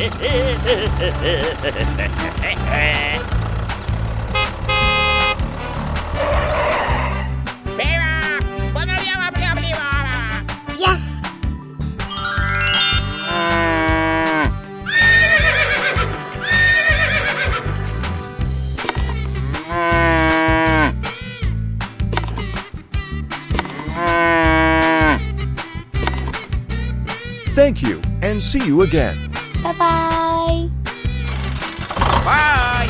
Yes! Thank you, and see you again. Bye-bye! Bye!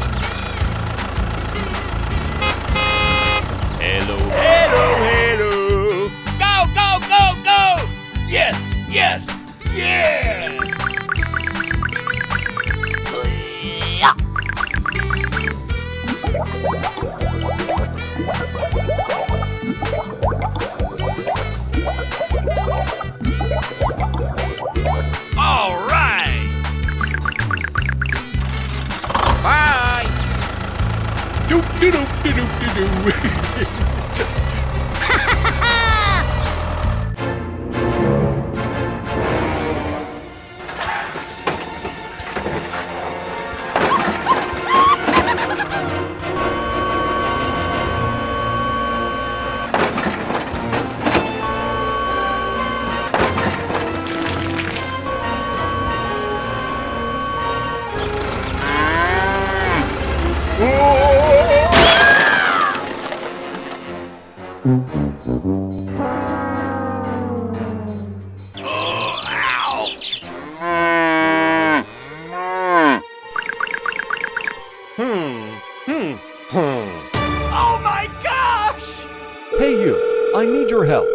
Hello, hello, hello! Go, go, go, go! Yes, yes, yes! All right! Bye! Doop, doop, doop, doop, doop, doop. Oh, ouch! Oh my gosh! Hey you, I need your help.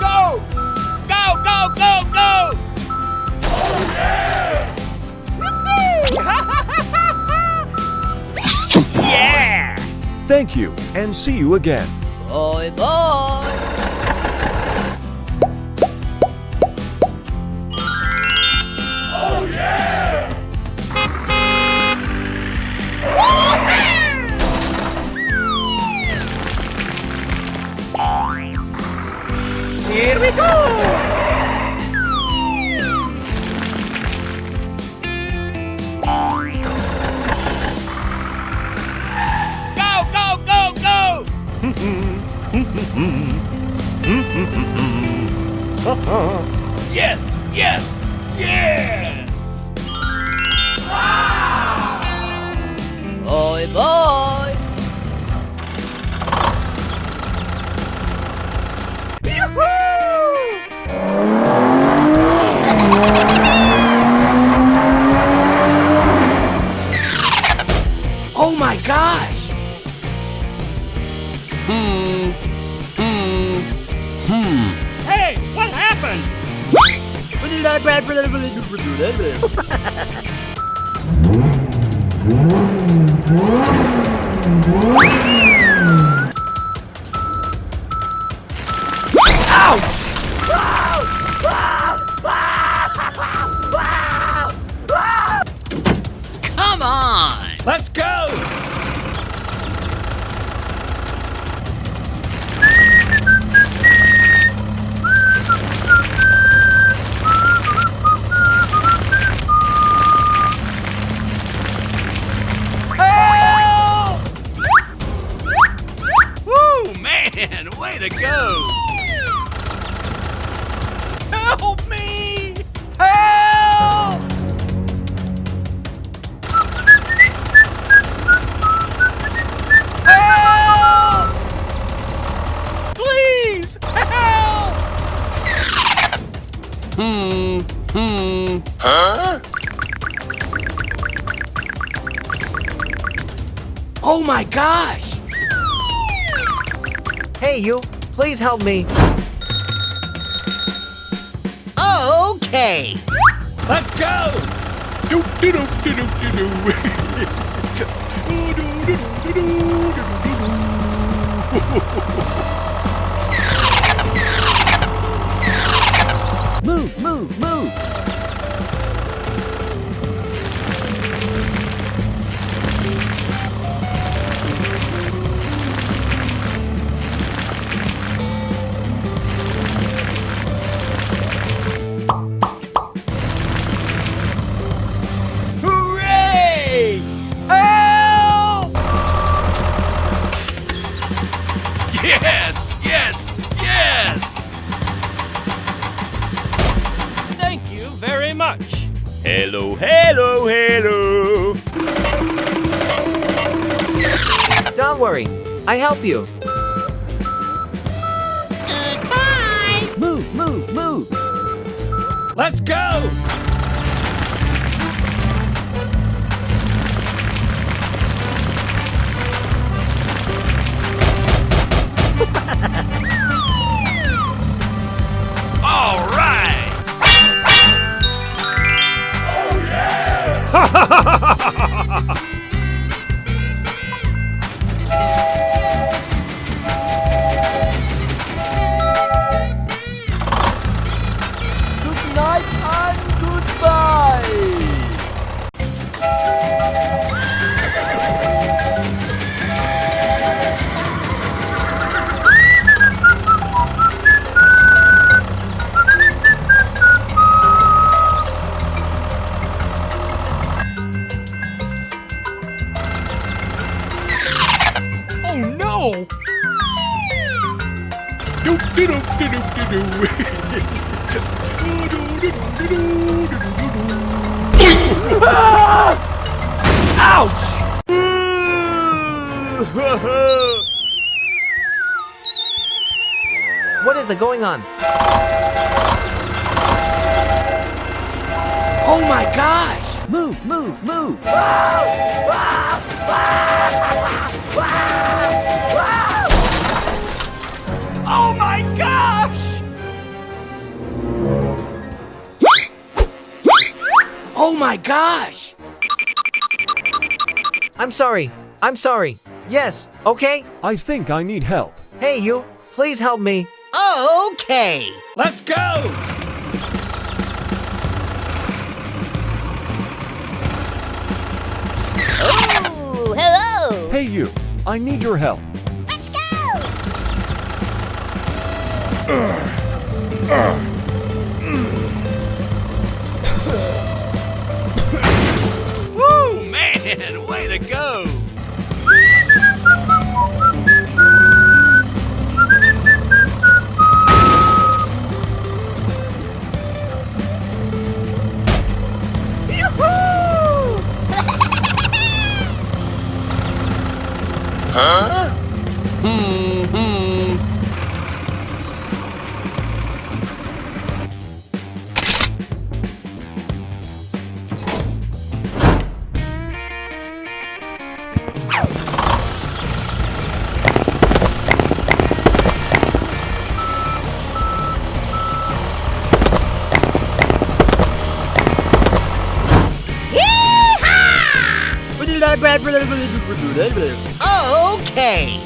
Go! Go, go, go, go! Yeah! Thank you, and see you again. Bye bye. Here we go! Go, go, go, go! Yes, yes, yes! Bye bye. Oh my gosh! Hey, what happened? Come on. Let's go! Help! Woo, man, way to go! Help me! Help! Help! Please, help! Huh? Oh my gosh! Hey, you. Please help me. Okay. Let's go! Doop, doop, doop, doop, doop, doop. Doo, doo, doo, doo, doo, doo, doo, doo. Move, move, move. Hello, hello, hello. Don't worry. I help you. Goodbye. Move, move, move. Let's go. All right. Good night and goodbye. Oh no! Doop doop doop doop doop. Ouch! What is going on? Oh my gosh! Move, move, move. Oh my gosh! Oh my gosh! I'm sorry. I'm sorry. Yes, okay? I think I need help. Hey, you. Please help me. Okay. Let's go! Ooh, hello. Hey you, I need your help. Let's go. Woo, man! Way to go! Okay.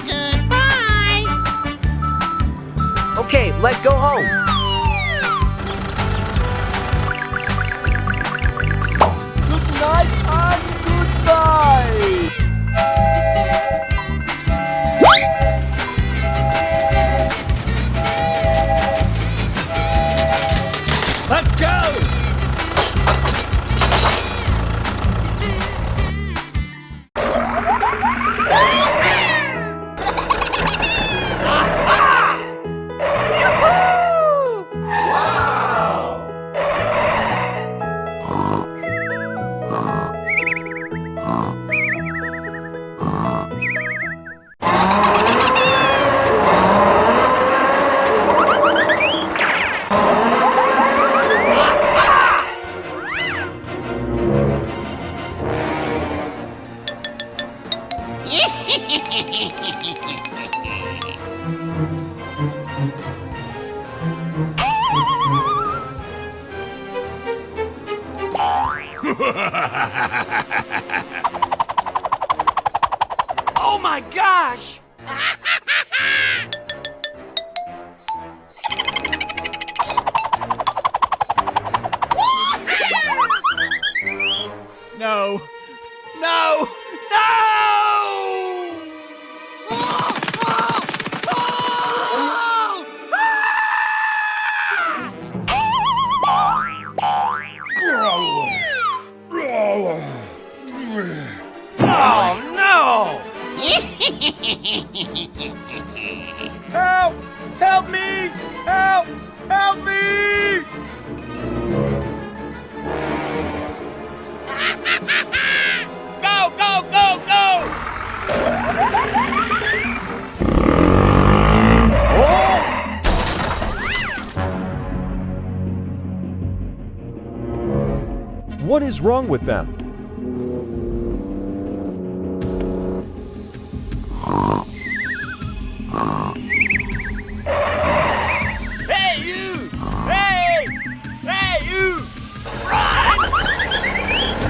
Goodbye. Okay, let's go home. Good night and goodbye. Let's go! Oh my gosh! No! No! No! Help! Help me! Help! Help me! Go, go, go, go! What is wrong with them? Hey, you! Hey! Hey, you!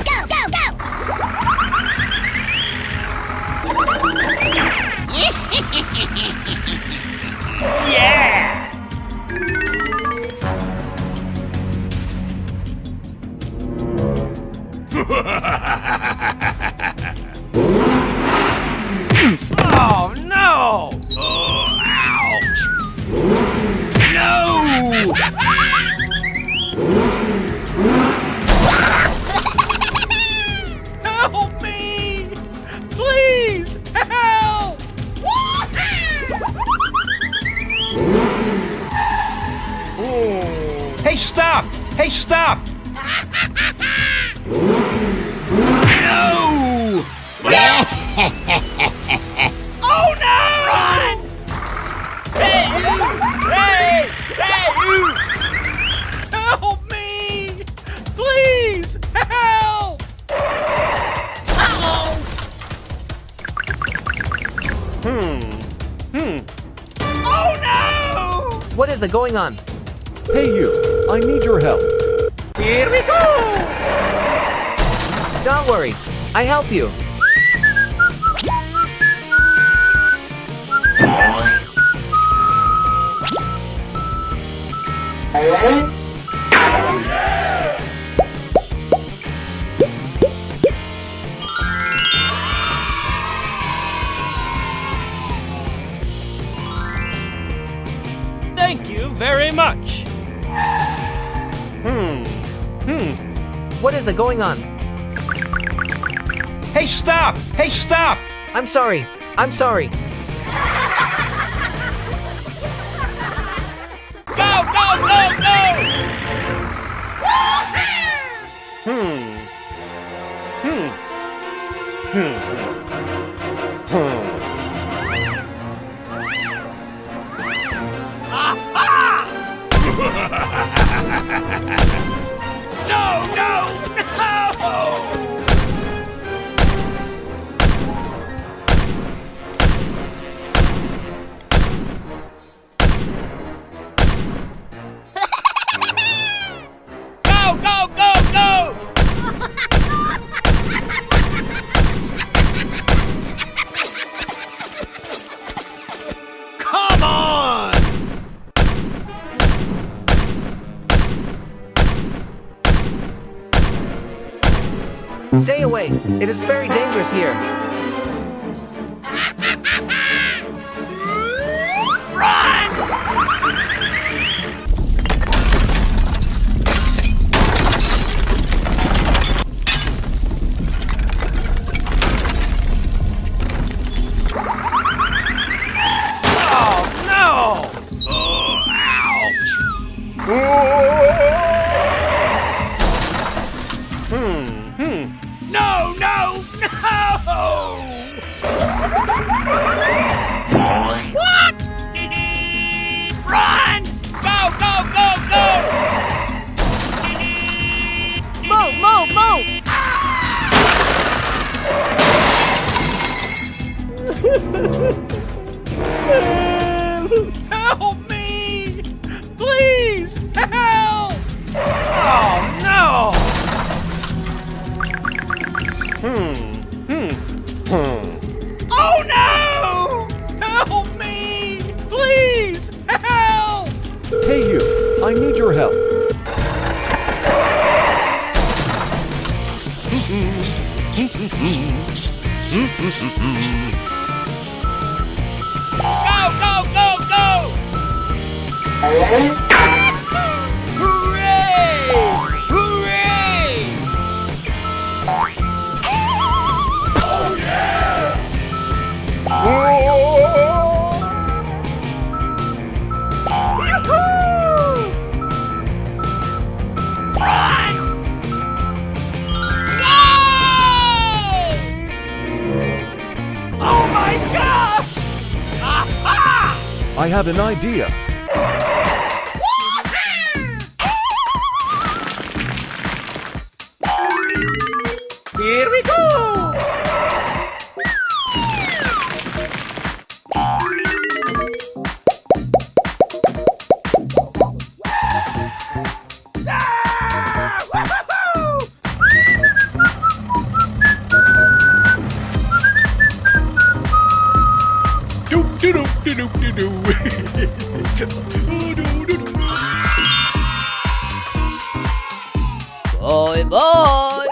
Go, go, go! Yeah! Oh, no! Oh, ouch! No! Help me! Please, help! Hey, stop! Hey, stop! No! Oh no! Run! Hey you! Hey! Hey you! Help me! Please! Help! Uh-oh! Oh no! What is the going on? Hey you, I need your help. Here we go! Don't worry. I help you. Thank you very much. What is the going on? Hey, stop! Hey, stop! I'm sorry. I'm sorry. Go, go, go, go! No, no, no! Go, go, go, go! Come on! Stay away. It is very dangerous here. Oh, no! Oh, ouch! No, no, no! What? Run! Go, go, go, go! Move, move, move! Help me! Please, help! Oh, no! Oh, no! Help me! Please, help! Hey you, I need your help. Go, go, go, go! Hooray! Hooray! Oh, yeah! I have an idea. Here we go! Boy, boy.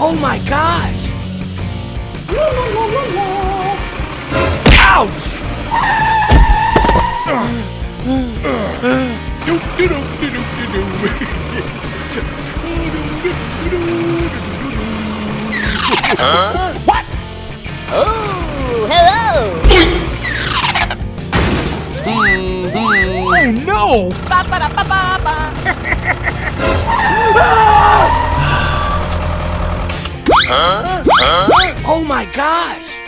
Oh my gosh! Oh, hello. Oh no! Ba, ba, da, ba, ba, ba. Oh my gosh!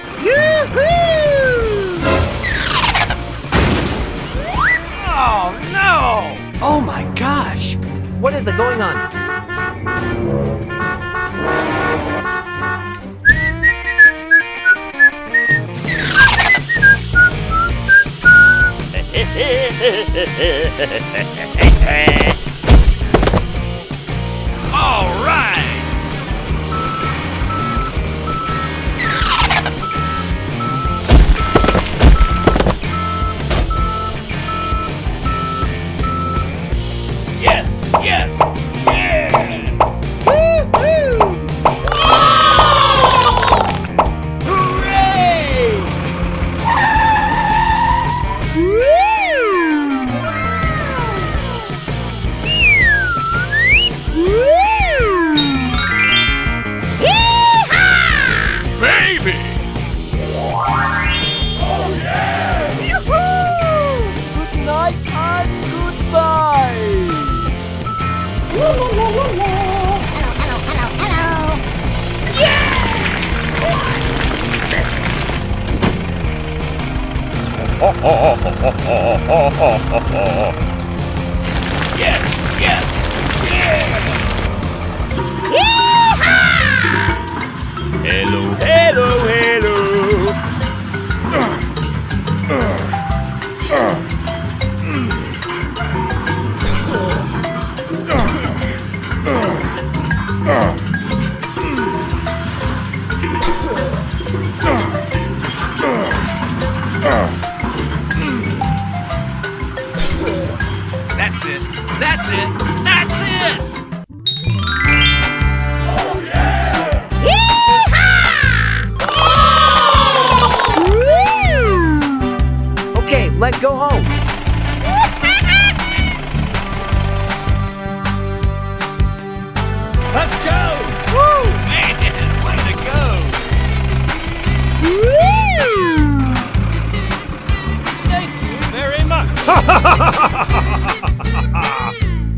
Oh no! Oh my gosh! What is the going on? All right! Yes! Yes! Yes! Hooray! Baby! Good night and goodbye! Hello, hello, hello. Yes! Yes! Yes! Hello, hello, hello! That's it! That's it! That's it! Okay, let's go home. Let's go! Woo! Man, way to go! Thank you very much!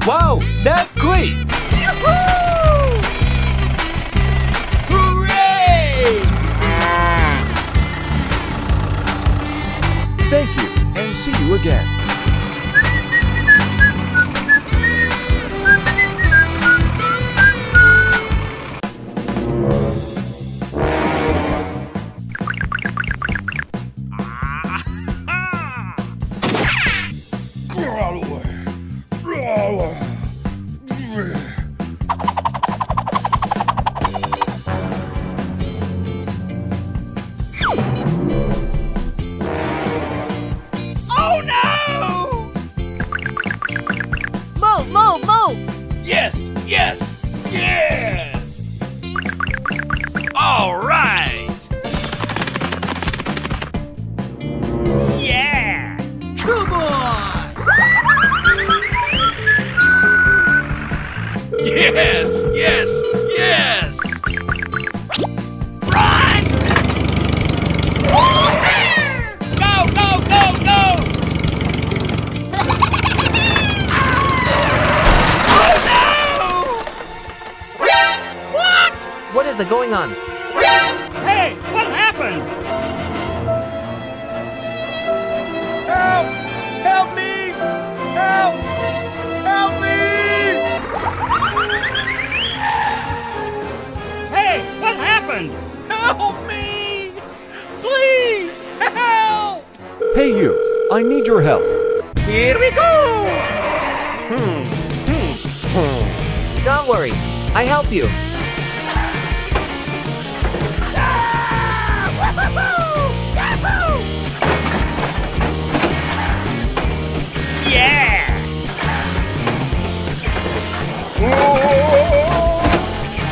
Wow, that quick! Hooray! Thank you, and see you again. Oh no! Move, move, move. Yes! Yes! Yes! All right! Yeah! Come on! Yes! Yes! Yes! Run! Go! Go! Go! Go! What is the going on? Hey, what happened? Help! Help me! Help! Help me! Hey, what happened? Help me! Please, help! Hey you, I need your help. Here we go! Don't worry, I help you. Yeah!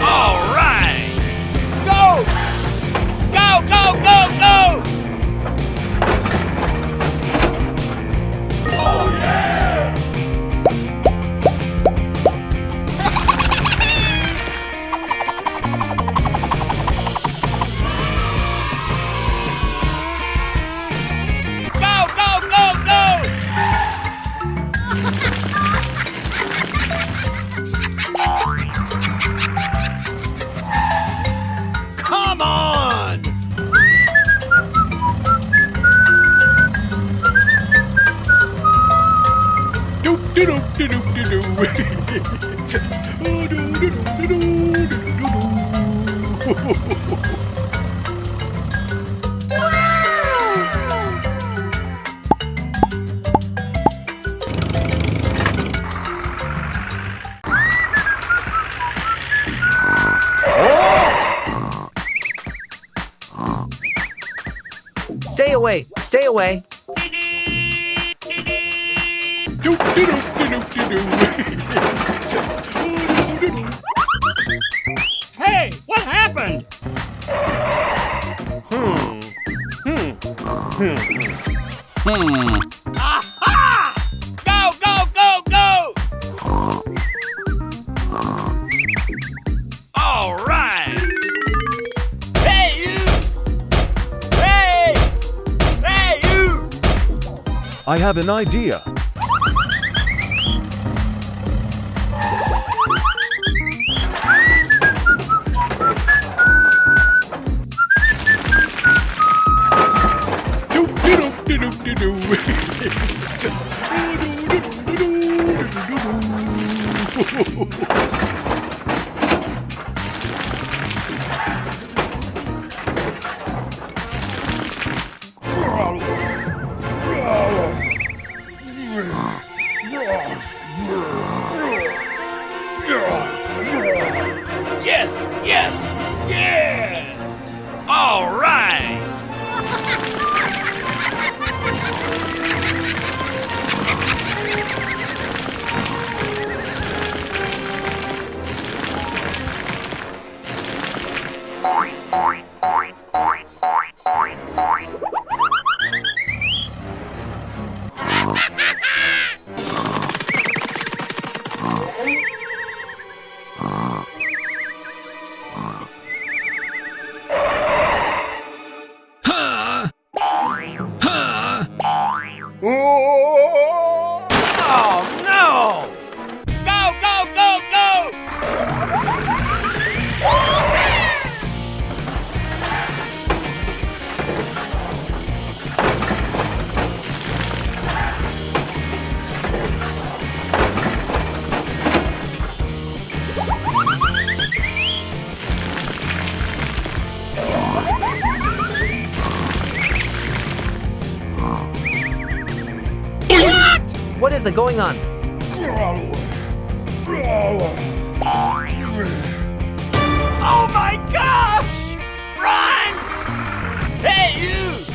All right! Go! Go, go, go, go! Go, go, go, go! Come on! Doop doo doop doo doop doo doo. Oh, doo doo doo doo doo doo doo. Stay away, stay away. Doop doo doop doo doop doo doo. Oh, doo doo doo. Hey, what happened? Aha! Go, go, go, go! All right! Hey, you! Hey! Hey, you! I have an idea. Doop doo doop doo doop doo doo. Oh, doo doo doo doo doo doo doo. Yes, yes, yes! All right! Oh no! Go, go, go, go! What is the going on? Oh my gosh! Run! Hey, you!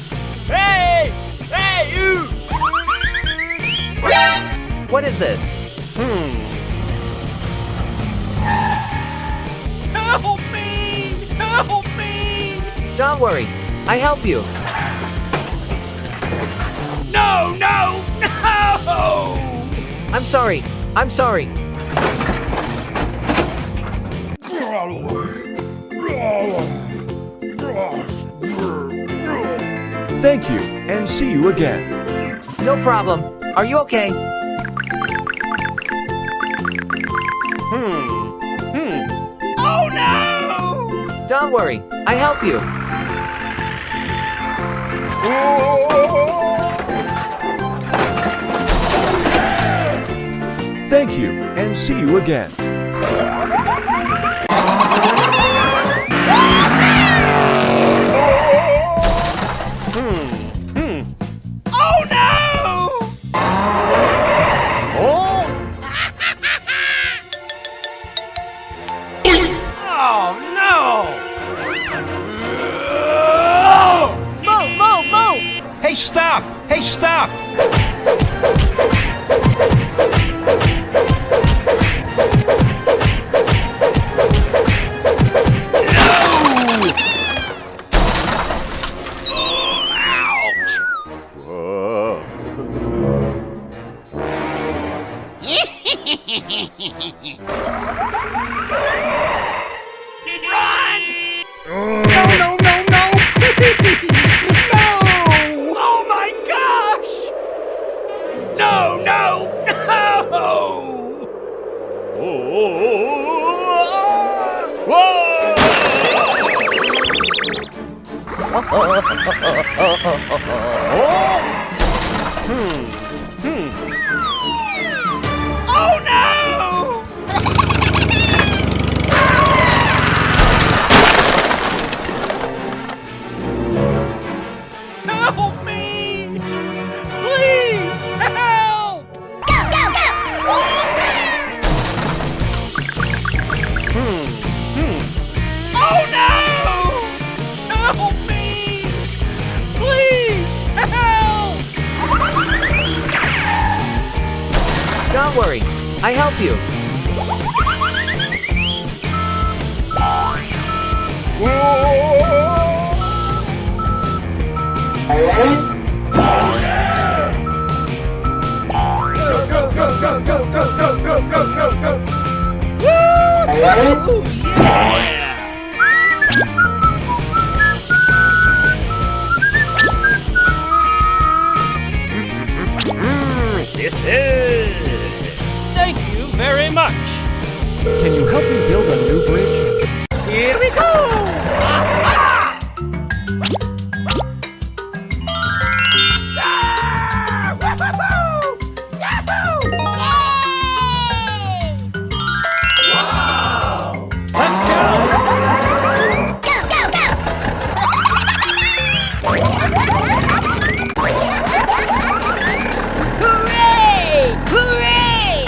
Hey! Hey, you! What is this? Help me! Help me! Don't worry, I help you. No, no, no! I'm sorry, I'm sorry. Thank you, and see you again. No problem. Are you okay? Oh no! Don't worry, I help you. Thank you, and see you again. Oh no! Oh no! Move, move, move! Hey, stop! Hey, stop! No, no, no, no! Please! No! Oh my gosh! No, no, no! Oh no! Help me! Please, help! Go, go, go! Oh no! Help me! Please, help! Don't worry, I help you. Woo! Yeah! Thank you very much. Can you help me build a new bridge? Here we go! Let's go! Go, go, go! Hooray! Hooray!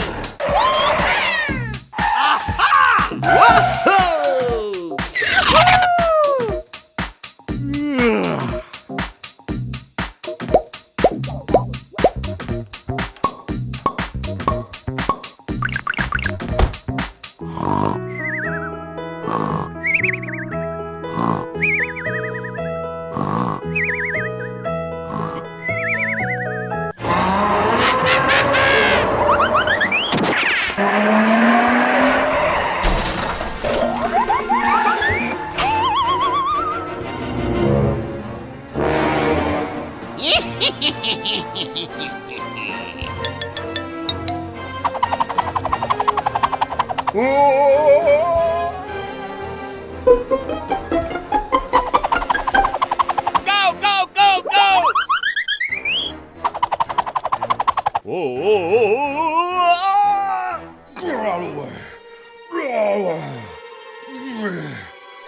Go, go, go, go!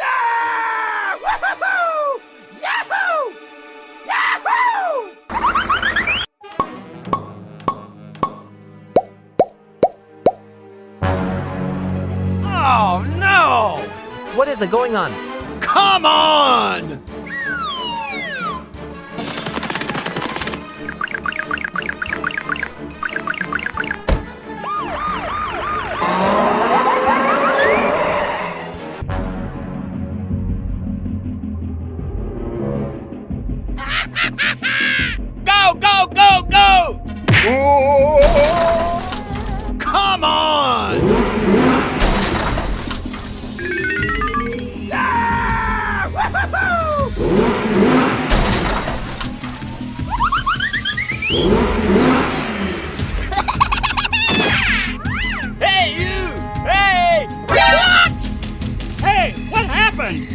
Ah! Woohoo! Yahoo! Yahoo! Oh no! What is going on? Come on! Go, go, go, go! Come on! Ah! Woohoo! Hey, you! Hey! What? Hey, what happened?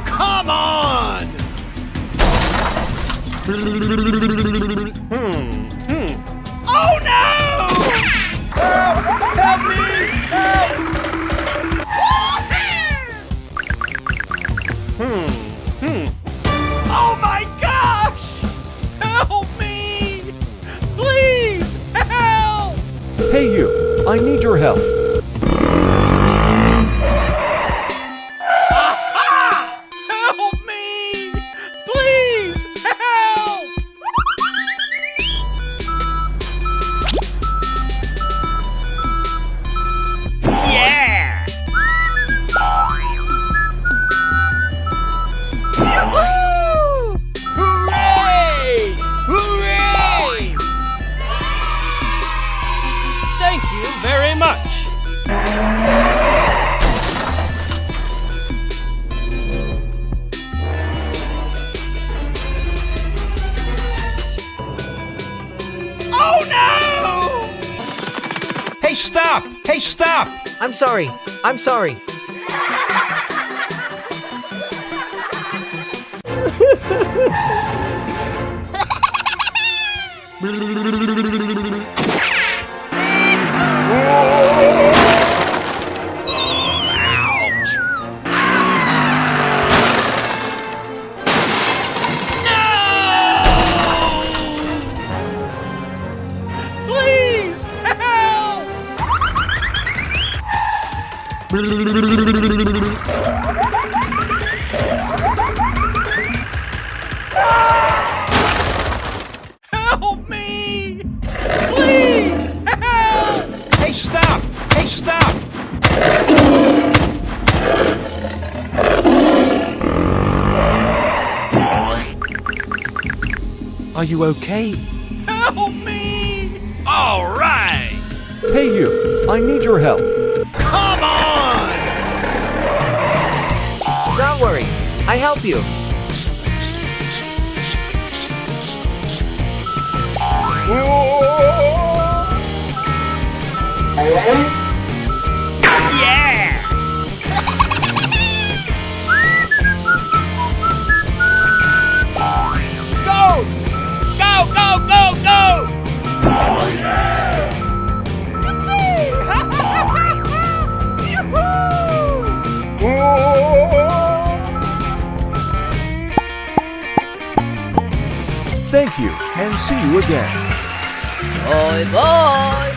Come on! Oh no! Help me! Oh my gosh! Help me! Please, help! Hey you, I need your help. Help me! Please, help! Yeah! Yahoo! Hooray! Hooray! Thank you very much. Oh no! Hey, stop! Hey, stop! I'm sorry. I'm sorry. Please, help! Help me! Please, help! Hey, stop! Hey, stop! Are you okay? Help me! All right! Hey you, I need your help. Come on! Don't worry. I help you. Yeah! Go! Go, go, go, go! Thank you, and see you again. Bye bye.